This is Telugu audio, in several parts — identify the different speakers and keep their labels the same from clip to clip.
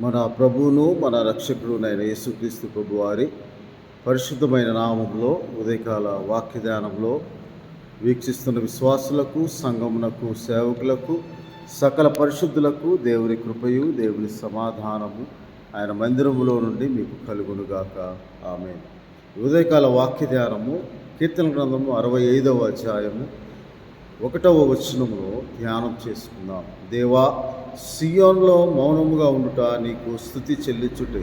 Speaker 1: మన ప్రభువును మన రక్షకుడునైన యేసుక్రీస్తు ప్రభు వారి పరిశుద్ధమైన నామంలో ఉదయకాల వాక్య ధ్యానంలో వీక్షిస్తున్న విశ్వాసులకు, సంఘమునకు, సేవకులకు, సకల పరిశుద్ధులకు దేవుని కృపయు దేవుని సమాధానము ఆయన మందిరములో నుండి మీకు కలుగునుగాక. ఆమేన్. ఉదయకాల వాక్య ధ్యానము కీర్తన గ్రంథము 65వ అధ్యాయము 1వ వచనములో ధ్యానం చేసుకుందాం. దేవా, సియోన్లో మౌనముగా ఉండుట నీకు స్తుతి చెల్లించుటే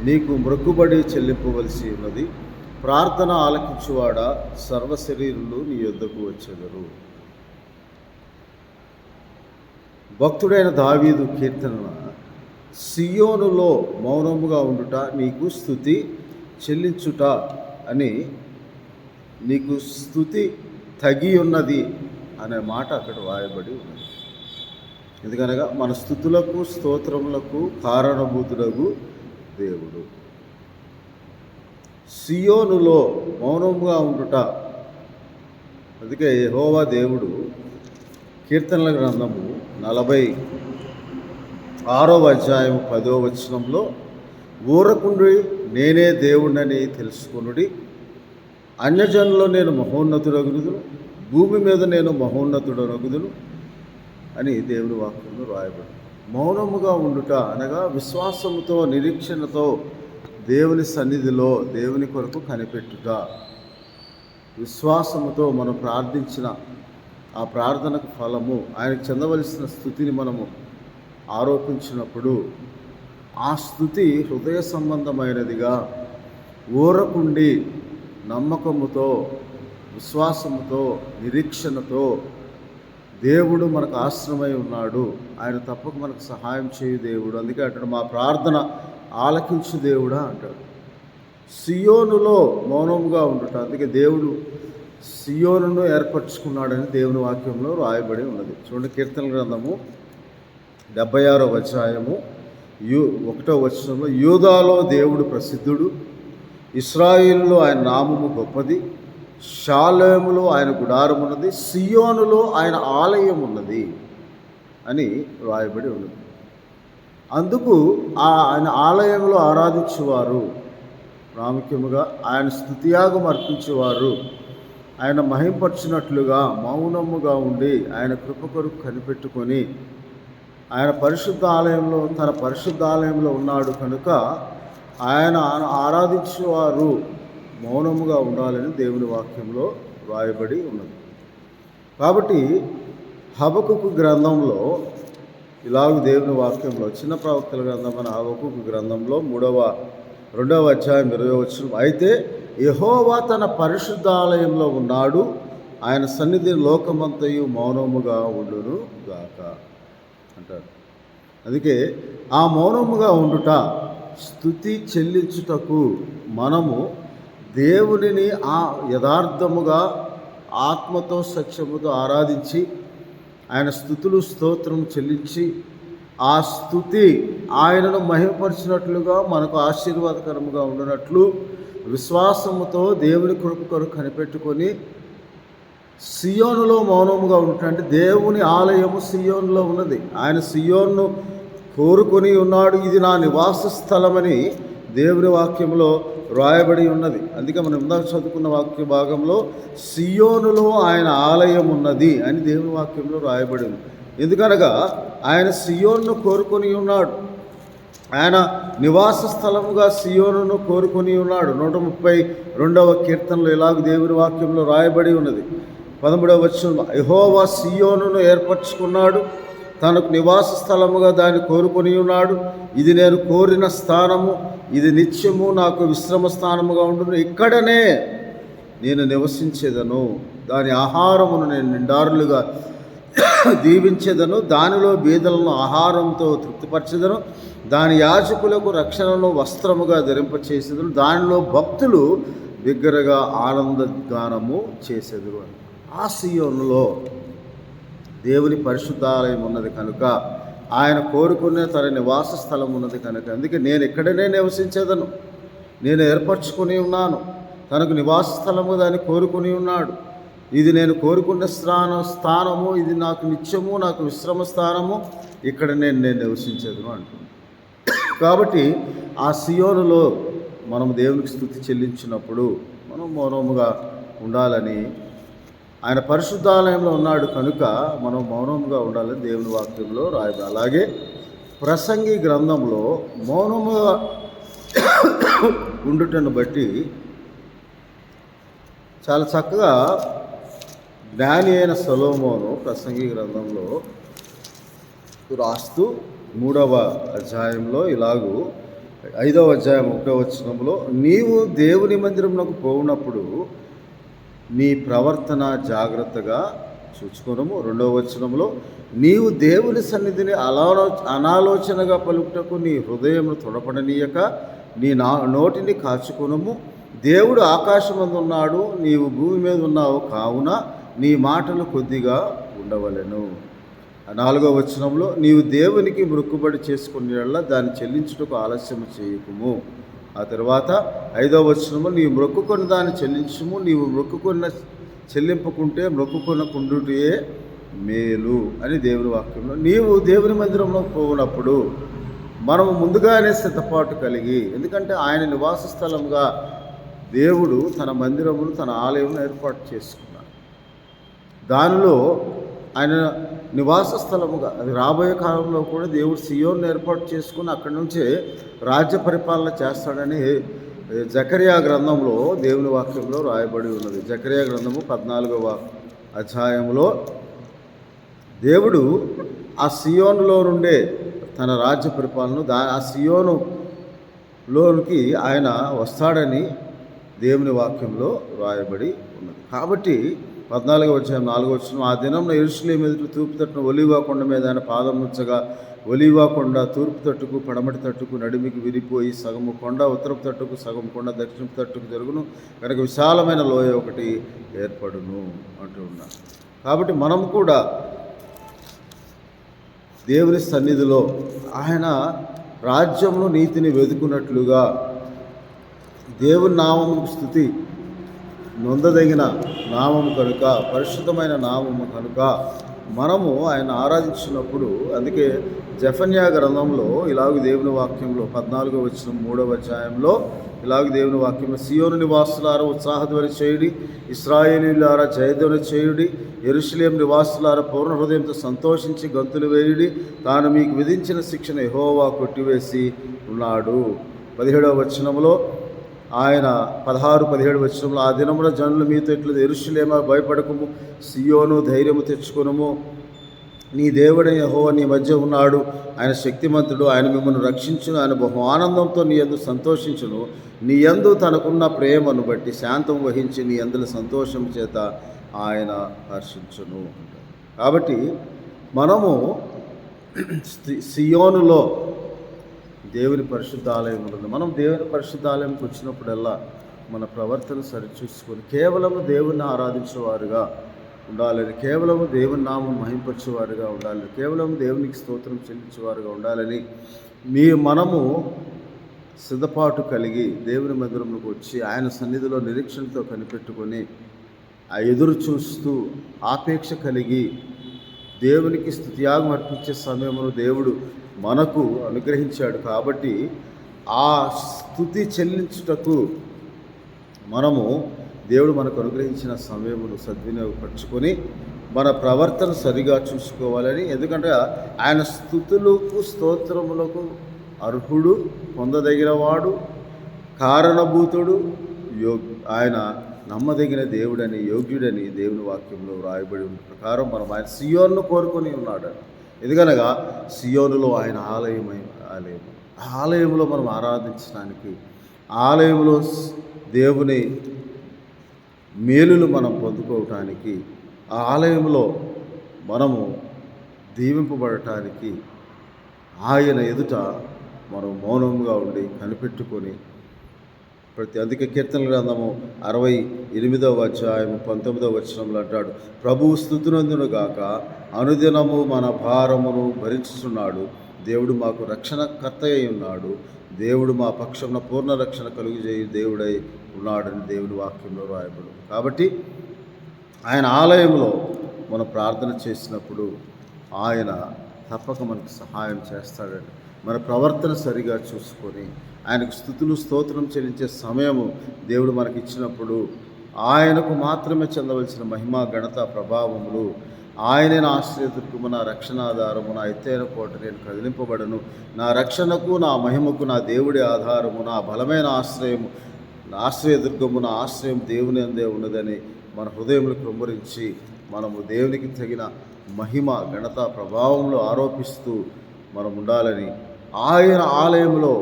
Speaker 1: నీకు మొక్కుబడి చెల్లింపవలసి ఉన్నది. ప్రార్థన ఆలకించువాడా, సర్వశరీరులు నీ యొద్దకు వచ్చెదరు. భక్తుడైన దావీదు కీర్తన, సియోనులో మౌనముగా ఉండుట నీకు స్తుతి చెల్లించుట అని, నీకు స్తుతి తగి ఉన్నది అనే మాట అక్కడ రాయబడి ఉన్నది. ఎందుకనగా మన స్తుతులకు స్తోత్రములకు కారణభూతుడగు దేవుడు. సియోనులో మౌనంగా ఉండుట, అందుకే యెహోవా దేవుడు కీర్తనల గ్రంథము 46వ అధ్యాయము 10వ వచనంలో, ఊరకుండి నేనే దేవుడని తెలుసుకొనుడి, అన్యజనుల్లో నేను మహోన్నతుడగుదును, భూమి మీద నేను మహోన్నతుడగుదును అని దేవుని వాక్యంలో రాయబడి. మౌనముగా ఉండుట అనగా విశ్వాసముతో, నిరీక్షణతో దేవుని సన్నిధిలో దేవుని కొరకు కనిపెట్టుట. విశ్వాసముతో మనం ప్రార్థించిన ఆ ప్రార్థనకు ఫలము, ఆయనకు చెందవలసిన స్థుతిని మనము ఆరోపించినప్పుడు ఆ స్థుతి హృదయ సంబంధమైనదిగా, ఊరకుండి నమ్మకముతో, విశ్వాసముతో, నిరీక్షణతో దేవుడు మనకు ఆశ్రమై ఉన్నాడు, ఆయన తప్పక మనకు సహాయం చేయు దేవుడు, అందుకే అంటాడు మా ప్రార్థన ఆలకించు దేవుడా అంటాడు. సియోనులో మౌనముగా ఉండుట, అందుకే దేవుడు సియోనును ఏర్పరచుకున్నాడని దేవుని వాక్యంలో రాయబడి ఉన్నది. చూడండి, కీర్తన గ్రంథము 76వ అధ్యాయము 1వ వచనంలో, యూదాలో దేవుడు ప్రసిద్ధుడు, ఇశ్రాయేలులో ఆయన నామము గొప్పది, షాలేములో ఆయన గుడారం ఉన్నది, సియోనులో ఆయన ఆలయం ఉన్నది అని రాయబడి ఉన్నది. అందుకు ఆయన ఆలయంలో ఆరాధించేవారు, ప్రాముఖ్యముగా ఆయన స్తుతియాగం అర్పించేవారు, ఆయన మహింపరచినట్లుగా మౌనముగా ఉండి ఆయన కృప కొరకు కనిపెట్టుకొని ఆయన పరిశుద్ధ ఆలయంలో, తన పరిశుద్ధ ఆలయంలో ఉన్నాడు కనుక ఆయన ఆరాధించేవారు మౌనముగా ఉండాలని దేవుని వాక్యంలో రాయబడి ఉన్నది. కాబట్టి హబకుకు గ్రంథంలో ఇలాగ దేవుని వాక్యంలో, చిన్న ప్రవక్తల గ్రంథమైన హబకుకు గ్రంథంలో 2వ అధ్యాయం 20వ వచనం, అయితే యెహోవా తన పరిశుద్ధ ఆలయంలో ఉన్నాడు, ఆయన సన్నిధి లోకమంతయు మౌనముగా ఉండును గాక అంటారు. అందుకే ఆ మౌనముగా ఉండుట, స్తుతి చెల్లించుటకు మనము దేవునిని యథార్థముగా ఆత్మతో సత్యముతో ఆరాధించి ఆయన స్తుతులు స్తోత్రం చెల్లించి ఆ స్తుతి ఆయనను మహిమపరిచినట్లుగా మనకు ఆశీర్వాదకరముగా ఉండినట్లు విశ్వాసముతో దేవుని కృప కొరకు కనిపెట్టుకొని సియోనులో మౌనముగా ఉంటే, దేవుని ఆలయము సియోనులో ఉన్నది, ఆయన సియోన్ను కోరుకొని ఉన్నాడు, ఇది నా నివాస స్థలమని దేవుని వాక్యంలో రాయబడి ఉన్నది. అందుకే మనం ఇందాక చదువుకున్న వాక్య భాగంలో సియోనులో ఆయన ఆలయం ఉన్నది అని దేవుని వాక్యంలో రాయబడి ఉంది. ఎందుకనగా ఆయన సియోన్ను కోరుకొని ఉన్నాడు, ఆయన నివాస స్థలముగా సియోనును కోరుకొని ఉన్నాడు. 132వ కీర్తనలో ఇలాగ దేవుని వాక్యంలో రాయబడి ఉన్నది. 13వ వచనంలో, యెహోవా సియోనును ఏర్పరచుకున్నాడు, తనకు నివాస స్థలముగా దాన్ని కోరుకొని ఉన్నాడు, ఇది నేను కోరిన స్థానము, ఇది నిత్యము నాకు విశ్రమ స్థానముగా ఉండును, ఇక్కడనే నేను నివసించేదను, దాని ఆహారమును నేను నిండారులుగా దీవించేదను, దానిలో బీదలను ఆహారంతో తృప్తిపరచెదను, దాని యాజకులకు రక్షణను వస్త్రముగా ధరింపచేసేదను, దానిలో భక్తులు బిగ్గరగా ఆనందగానము చేసేదరు అని. ఆ సియోనులో దేవుని పరిశుద్ధాలయం ఉన్నది కనుక, ఆయన కోరుకునే తన నివాస స్థలం ఉన్నది కనుక, అందుకే నేను ఇక్కడనే నివసించేదను, నేను ఏర్పరచుకొని ఉన్నాను, తనకు నివాస స్థలము దాన్ని కోరుకొని ఉన్నాడు, ఇది నేను కోరుకున్న స్థానము, ఇది నాకు నిత్యము నాకు విశ్రమ స్థానము, ఇక్కడ నేను నివసించేదను అంటున్నాను. కాబట్టి ఆ సియోనులో మనం దేవునికి స్తుతి చెల్లించినప్పుడు మనం మౌనముగా ఉండాలని, ఆయన పరిశుద్ధాలయంలో ఉన్నాడు కనుక మనం మౌనముగా ఉండాలని దేవుని వాక్యంలో రాయబడి. అలాగే ప్రసంగి గ్రంథంలో మౌనముగా ఉండుటను బట్టి చాలా చక్కగా జ్ఞాని అయిన సొలొమోను ప్రసంగి గ్రంథంలో రాస్తూ 3వ అధ్యాయంలో ఇలాగూ 5వ అధ్యాయం 1వ వచనంలో, నీవు దేవుని మందిరమునకు పోవునప్పుడు నీ ప్రవర్తన జాగ్రత్తగా చూచుకొనుము. 2వ వచనంలో, నీవు దేవుని సన్నిధిని అనాలోచనగా పలుకుటకు నీ హృదయమును తొడపడనీయక నీ నోటిని కాచుకొనుము. దేవుడు ఆకాశమందున్నాడు, నీవు భూమి మీద ఉన్నావు కావున నీ మాటలు కొద్దిగా ఉండవలెను. 4వ వచనంలో, నీవు దేవునికి మొక్కుబడి చేసుకునేలా దాన్ని చెల్లించుటకు ఆలస్యం చేయకుము. ఆ తర్వాత 5వ వచనంలో, నీవు మొక్కుకొని దాన్ని చెల్లించుము, నీవు మొక్కుకున్న చెల్లింపుకుంటే మొక్కుకొనకుండుటే మేలు అని దేవుని వాక్యంలో. నీవు దేవుని మందిరంలో పోవునప్పుడు మనము ముందుగానే సిద్ధపాటు కలిగి, ఎందుకంటే ఆయన నివాస స్థలంగా దేవుడు తన మందిరమును, తన ఆలయమును ఏర్పాటు చేసుకున్నాడు. దానిలో ఆయన నివాస స్థలముగా, అది రాబోయే కాలంలో కూడా దేవుడు సియోను ఏర్పాటు చేసుకుని అక్కడి నుంచే రాజ్య పరిపాలన చేస్తాడని జకర్యా గ్రంథంలో దేవుని వాక్యంలో రాయబడి ఉన్నది. జకర్యా గ్రంథము 14వ అధ్యాయంలో దేవుడు ఆ సియోనులో నుండే తన రాజ్య పరిపాలన, ఆ సియోనులోనికి ఆయన వస్తాడని దేవుని వాక్యంలో రాయబడి ఉన్నది. కాబట్టి 14వ అధ్యాయం 4వ వచనం, ఆ దినంలో యెరూషలేము ఎదుట తూర్పు తట్టున ఒలీవ కొండ మీద ఆయన పాదం ఉంచగా ఒలీవ కొండ తూర్పు తట్టుకు పడమటి తట్టుకు నడిమికి విరిపోయి సగము కొండ ఉత్తరపు తట్టుకు, సగం కొండ దక్షిణపు తట్టుకు జరుగును, కనుక విశాలమైన లోయ ఒకటి ఏర్పడును అంటూ ఉన్నారు. కాబట్టి మనం కూడా దేవుని సన్నిధిలో ఆయన రాజ్యంలో నీతిని వెతుకున్నట్లుగా, దేవుని నామముకు స్తుతి నొందదగిన నామము కనుక, పరిశుద్ధమైన నామము కనుక మనము ఆయన ఆరాధించినప్పుడు, అందుకే జెఫన్యా గ్రంథంలో ఇలాగ దేవుని వాక్యంలో 14వ వచనం 3వ అధ్యాయంలో ఇలాగ దేవుని వాక్యంలో, సియోను నివాసులారా ఉత్సాహధ్వని చేయుడి, ఇశ్రాయేలీయులారా జయధ్వని చేయుడి, యెరూషలేము నివాసులారా పూర్ణ హృదయంతో సంతోషించి గంతులు వేయుడి, తాను మీకు విధించిన శిక్షను యెహోవా కొట్టివేసి ఉన్నాడు. 17వ వచనంలో ఆయన 16-17 వచనంలో, ఆ దినమున జనులు మీతో ఇట్లు, యెరూషలేమా భయపడకుము, సియోను ధైర్యము తెచ్చుకొనుము, నీ దేవుడైన యెహోవా నీ మధ్య ఉన్నాడు, ఆయన శక్తిమంతుడు, ఆయన మిమ్మల్ని రక్షించును, ఆయన బహు ఆనందంతో నీ యందు సంతోషించును, నీ యందు తనకున్న ప్రేమను బట్టి శాంతం వహించి నీ యందుల సంతోషం చేత ఆయన హర్షించును. కాబట్టి మనము సియోనులో దేవుని పరిశుద్ధాలయం ఉన్నది. మనం దేవుని పరిశుద్ధాలయంకి వచ్చినప్పుడల్లా మన ప్రవర్తన సరిచూసుకొని కేవలము దేవుని ఆరాధించేవారుగా ఉండాలని, కేవలము దేవుని నామం మహింపరిచేవారుగా ఉండాలని, కేవలం దేవునికి స్తోత్రం చెల్లించేవారుగా ఉండాలని మనము సిద్ధపాటు కలిగి దేవుని మందిరంలోకి వచ్చి ఆయన సన్నిధిలో నిరీక్షణతో కనిపెట్టుకొని ఆ ఎదురు చూస్తూ ఆపేక్ష కలిగి దేవునికి స్తుతియాగం అర్పించే సమయమును దేవుడు మనకు అనుగ్రహించాడు. కాబట్టి ఆ స్తుతి చెల్లించుటకు మనము దేవుడు మనకు అనుగ్రహించిన సమయమును సద్వినియోగపరచుకొని మన ప్రవర్తన సరిగా చూసుకోవాలని, ఎందుకంటే ఆయన స్తుతులకు స్తోత్రములకు అర్హుడు, పొందదగినవాడు, కారణభూతుడు, ఆయన నమ్మదగిన దేవుడని, యోగ్యుడని దేవుని వాక్యంలో రాయబడి ఉన్న ప్రకారం మనం ఆయన సియోనును కోరుకొని ఉన్నాడు. ఎందుకనగా సియోనులో ఆయన ఆలయం, ఆ ఆలయంలో మనం ఆరాధించడానికి, ఆలయంలో దేవుని మేలులు మనం పొందుకోవటానికి, ఆ ఆలయంలో మనము దీవింపబడటానికి ఆయన ఎదుట మనం మౌనంగా ఉండి కనిపెట్టుకొని అందుకే కీర్తనల గ్రంథము 68వ అధ్యాయం 19వ వచనంలో అంటాడు, ప్రభువు స్తుతినందును గాక, అనుదినము మన భారమును భరించుచున్నాడు, దేవుడు మాకు రక్షణకర్త అయి ఉన్నాడు, దేవుడు మా పక్షమున పూర్ణ రక్షణ కలుగజేయు దేవుడై ఉన్నాడని దేవుని వాక్యంలో రాయబడు. కాబట్టి ఆయన ఆలయంలో మనం ప్రార్థన చేసినప్పుడు ఆయన తప్పక మనకు సహాయం చేస్తాడని మన ప్రవర్తన సరిగా చూసుకొని ఆయనకు స్తుతులు స్తోత్రం చెల్లించే సమయము దేవుడు మనకి ఇచ్చినప్పుడు ఆయనకు మాత్రమే చెందవలసిన మహిమ ఘనత ప్రభావములు ఆయనే నా ఆశ్రయదుర్గము, నా రక్షణాధారము, నా ఎత్తైన కోట, నేను కదిలింపబడను, నా రక్షణకు నా మహిమకు నా దేవుడి ఆధారము, నా బలమైన ఆశ్రయము, నా ఆశ్రయదుర్గము, నా ఆశ్రయం దేవుని అందే ఉన్నదని మన హృదయములు కృమ్మరించి మనము దేవునికి తగిన మహిమ ఘనత ప్రభావంలో ఆరోపిస్తూ మనం ఉండాలని ఆయన ఆలయంలో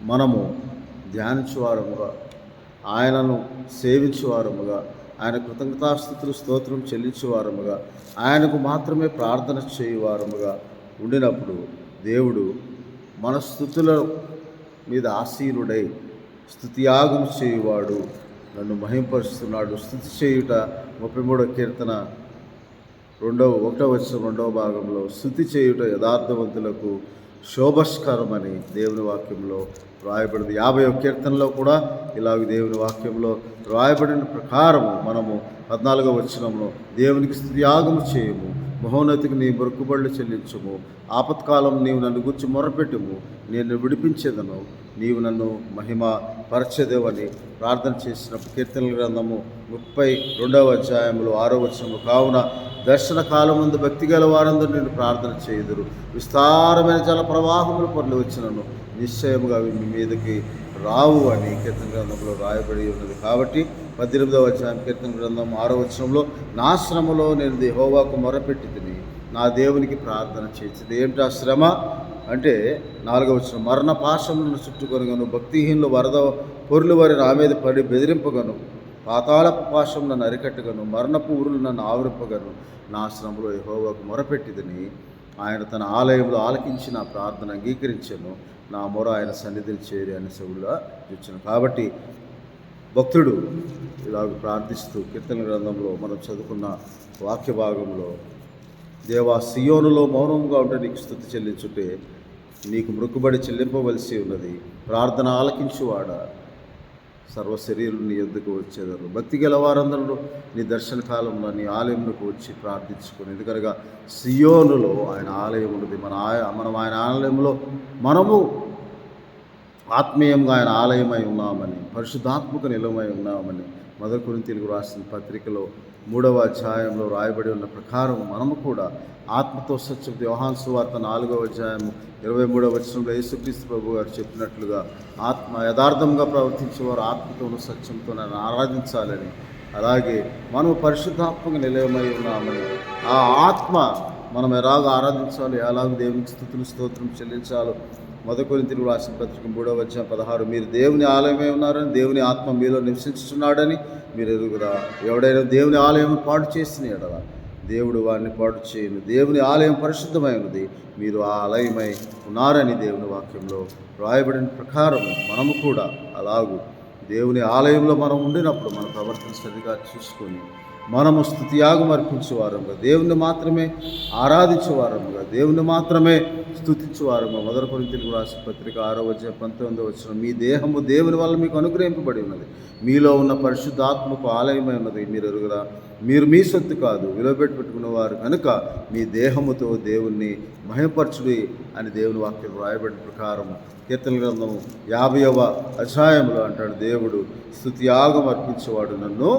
Speaker 1: మనము ధ్యానించువారముగా, ఆయనను సేవించువారముగా, ఆయన కృతజ్ఞతాస్తుతులు స్తోత్రం చెల్లించేవారముగా, ఆయనకు మాత్రమే ప్రార్థన చేయువారముగా ఉండినప్పుడు దేవుడు మన స్తుతుల మీద ఆసీనుడై స్తుతియాగం చేయువాడు, నన్ను మహింపరుస్తున్నాడు. స్తుతి చేయుట 33వ కీర్తన 1వ వచనం 2వ భాగంలో స్తుతి చేయుట యథార్థవంతులకు శోభస్కరమని దేవుని వాక్యంలో రాయబడింది. 50వ కీర్తనలో కూడా ఇలాగ దేవుని వాక్యంలో రాయబడిన ప్రకారము మనము 14వ వచనంలో దేవునికి స్తుతియాగము చేయము, మహోన్నతికి నీ మొక్కుబడులు చెల్లించుము, ఆపత్కాలం నీవు నన్ను గురించి మొరపెట్టుము, నేను విడిపించేదను, నీవు నన్ను మహిమ పరచెదవని ప్రార్థన చేసినప్పుడు కీర్తనల గ్రంథము 32వ అధ్యాయంలో 6వ వచనము, కావున దర్శన కాలమందు భక్తి గల వారందరూ నేను ప్రార్థన చేయుదురు, విస్తారమైన జల ప్రవాహములు పొరలు వచ్చినను నిశ్చయముగా అవి మీ మీదకి రావు అని కీర్తన గ్రంథంలో రాయబడి ఉన్నది. కాబట్టి 18వ అధ్యాయం కీర్తన గ్రంథం 6వ వచనంలో, నా శ్రమలో నేను యెహోవాకు మొరపెట్టి తిని నా దేవునికి ప్రార్థన చేసింది. ఏమిటి ఆ శ్రమ అంటే 4వ వచనం, మరణ పాశములను చుట్టుకొనగను, భక్తిహీనులు వరద పొర్లు వారి నా మీద పడి బెదిరింపగను, పాతాళపు పాశం నన్ను అరికట్టగను, మరణపు ఊరులు నన్ను ఆవరింపగను, నా శ్రమలో యెహోవాకు మొరపెట్టిదని ఆయన తన ఆలయంలో ఆలకించి నా ప్రార్థన అంగీకరించాను, నా మొర ఆయన సన్నిధిని చేరి అని సెవులుగా చూచాను. కాబట్టి భక్తుడు ఇలాగ ప్రార్థిస్తూ కీర్తన గ్రంథంలో మనం చదువుకున్న వాక్య భాగంలో, దేవా సియోనులో మౌనంగా ఉంటే నీకు స్తుతి చెల్లించుంటే నీకు మృక్కుబడి చెల్లింపవలసి ఉన్నది, ప్రార్థన ఆలకించువాడా సర్వ శరీరులు నీ యొద్దకు వచ్చేదారు. భక్తి గల వారందరూ నీ దర్శన కాలంలో నీ ఆలయంలోకి వచ్చి ప్రార్థించుకుని, ఎందుకనగా సియోనులో ఆయన ఆలయం ఉన్నది. మనం ఆయన ఆలయంలో మనము ఆత్మీయంగా ఆయన ఆలయమై ఉన్నామని, పరిశుద్ధాత్మక నిలవమై ఉన్నామని 1 కొరింథీయులకు రాసిన పత్రికలో 3వ అధ్యాయంలో రాయబడి ఉన్న ప్రకారం మనము కూడా ఆత్మతో సత్యం, యోహాను సువార్త 4వ అధ్యాయం 23వ వచనంలో యేసుక్రీస్తు ప్రభు గారు చెప్పినట్లుగా ఆత్మ యథార్థంగా ప్రవర్తించేవారు ఆత్మతోనూ సత్యంతో నన్ను ఆరాధించాలని, అలాగే మనము పరిశుద్ధాత్మక నిలయమై ఉన్నామని, ఆ ఆత్మ మనం ఎలాగ ఆరాధించాలి, ఎలాగ దేవునికి స్తుతులు స్తోత్రం చెల్లించాలో 1 కొరింథీయులకు రాసిన పత్రిక 3వ అధ్యాయం 16, మీరు దేవుని ఆలయమై ఉన్నారని, దేవుని ఆత్మ మీలో నివసించుచున్నాడని మీరు ఎరుగురా. ఎవడైనా దేవుని ఆలయం పాడు చేసిన ఎడల దేవుడు వారిని పాడు చేయను, దేవుని ఆలయం పరిశుద్ధమై ఉన్నది, మీరు ఆ ఆలయమై ఉన్నారని దేవుని వాక్యంలో రాయబడిన ప్రకారం మనము కూడా అలాగూ దేవుని ఆలయంలో మనం ఉండినప్పుడు మన ప్రవర్తన సరిగా చూసుకొని మనము స్తుతియాగం అర్పించేవారముగా, దేవుని మాత్రమే ఆరాధించేవారముగా, దేవుని మాత్రమే స్తుతించేవారముగా 1 కొరింథీయులకు రాసిన పత్రిక 6వ అధ్యాయం 19వ వచనం, మీ దేహము దేవుని వల్ల మీకు అనుగ్రహింపబడి ఉన్నది, మీలో ఉన్న పరిశుద్ధాత్మకు ఆలయమై ఉన్నది, మీరు ఎరుగురా. మీరు మీ సొత్తు కాదు, విలువబెట్టుకున్న వారు కనుక మీ దేహముతో దేవుణ్ణి మహిమపరచుడి అని దేవుని వాక్యం రాయబడిన ప్రకారం కీర్తన గ్రంథము 50వ అధ్యాయంలో అంటాడు, దేవుడు స్తుతియాగం అర్పించేవాడు నన్ను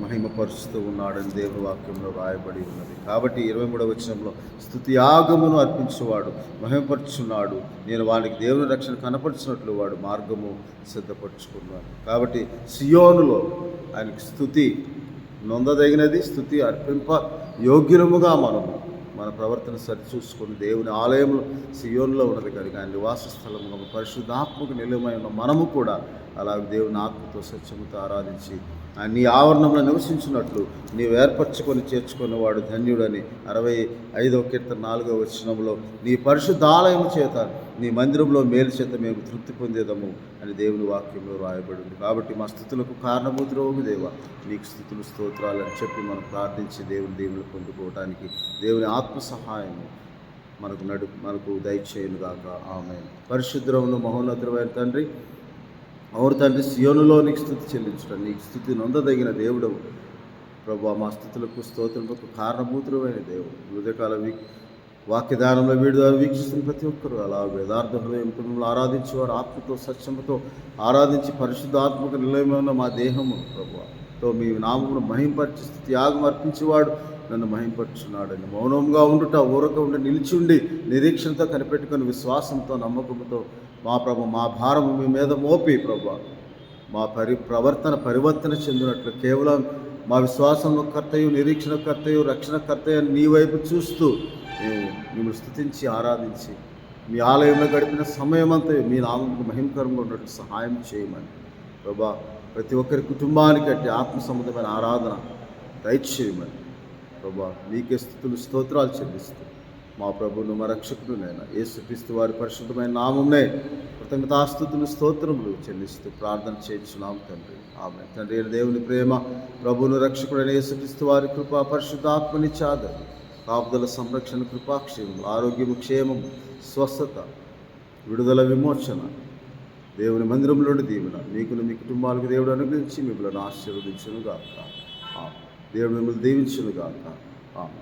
Speaker 1: మహిమపరుస్తూ ఉన్నాడని దేవుని వాక్యంలో రాయబడి ఉన్నది. కాబట్టి 23వ వచనంలో స్తుతియాగమును అర్పించేవాడు మహిమపరుచున్నాడు, నేను వానికి దేవుని రక్షణ కనపరిచినట్లు వాడు మార్గము సిద్ధపరచుకున్నాడు. కాబట్టి సియోనులో ఆయనకి స్తుతి నొందదగినది, స్థుతి అర్పింప యోగ్యులముగా మనము మన ప్రవర్తన సరిచూసుకొని దేవుని ఆలయంలో సియోనులో ఉన్నది కనుక ఆయన నివాస స్థలముగా పరిశుద్ధాత్మకు నిలయమై ఉన్న మనము కూడా అలాగే దేవుని ఆత్మతో సత్యముతో ఆరాధించి నీ ఆవరణంలో నివసించినట్లు నీవు ఏర్పరచుకొని చేర్చుకున్న వాడు ధన్యుడని 65వ కీర్తన 4వ వచనంలో, నీ పరిశుద్ధ ఆలయం చేత నీ మందిరంలో మేలు చేత మేము తృప్తి పొందేదము అని దేవుని వాక్యంలో రాయబడింది. కాబట్టి మా స్థుతులకు కారణభూతురోగు దేవ, నీకు స్థుతులు స్తోత్రాలని చెప్పి మనం ప్రార్థించి దేవుని దీవులు పొందుకోవటానికి దేవుని ఆత్మ సహాయము మనకు దయచేయను గాక. ఆమేన్. పరిశుద్ధుడైన మహోన్నతుడైన తండ్రి, అవును తండ్రి, సియోనులో నీకు స్తుతి చెల్లించడం, నీకు స్తుతి నొందదగిన దేవుడవు ప్రభు. మా స్థుతులకు స్తోత్రములకు కారణభూతుడైన దేవుడు, ఉదయకాల వాక్యదానంలో వీడి ద్వారా వీక్షిస్తున్న ప్రతి ఒక్కరు అలా వేదార్థ హృదయంతో మిమ్మల్ని ఆరాధించేవారు ఆత్మతో సత్యముతో ఆరాధించి పరిశుద్ధాత్మక నిలయమైన మా దేహము ప్రభుతో మీ నామమును మహింపరిచి త్యాగం అర్పించేవాడు నన్ను మహింపరుచున్నాడని మౌనంగా ఉండుట ఊరక ఉండి నిలిచి ఉండి నిరీక్షణతో కనిపెట్టుకుని విశ్వాసంతో నమ్మకంతో మా ప్రభు మా భారము మీ మీద మోపి ప్రభు మా ప్రవర్తన పరివర్తన చెందినట్లు కేవలం మా విశ్వాసంలో కర్తయు నిరీక్షణ కర్తయు రక్షణ కర్తయు నీ వైపు చూస్తూ మిమ్మల్ని స్తుతించి ఆరాధించి మీ ఆలయంలో గడిపిన సమయమంతా మీ నామముకు మహిమకరంగా ఉన్నట్లు సహాయం చేయమని ప్రభా ప్రతి ఒక్కరి కుటుంబానికి అట్టి ఆత్మ సంబంధమైన ఆరాధన దయచేయమని ప్రభా నీకే స్తుతులు స్తోత్రాలు చెల్లిస్తూ మా ప్రభువును మా రక్షకుడు నేను యేసుక్రీస్తు వారి పరిశుద్ధమైన నామంనే కృతజ్ఞతాస్తుతులు స్తోత్రములు చెల్లిస్తూ ప్రార్థన చేయించున్నాం తండ్రి ఆమె తండ్రి అయిన దేవుని ప్రేమ ప్రభువును రక్షకుడైన యేసుక్రీస్తు వారి కృప పరిశుద్ధాత్మని చాదరు కాపుదల సంరక్షణ కృపాక్షేమం ఆరోగ్యము క్షేమము స్వస్థత విడుదల విమోచన దేవుని మందిరంలోని దీవెన మీకును మీ కుటుంబాలకు దేవుడు అనుగ్రహించి మిమ్మల్ని ఆశీర్వదించును గాక దేవుడు మిమ్మల్ని దీవించును గాక ఆమె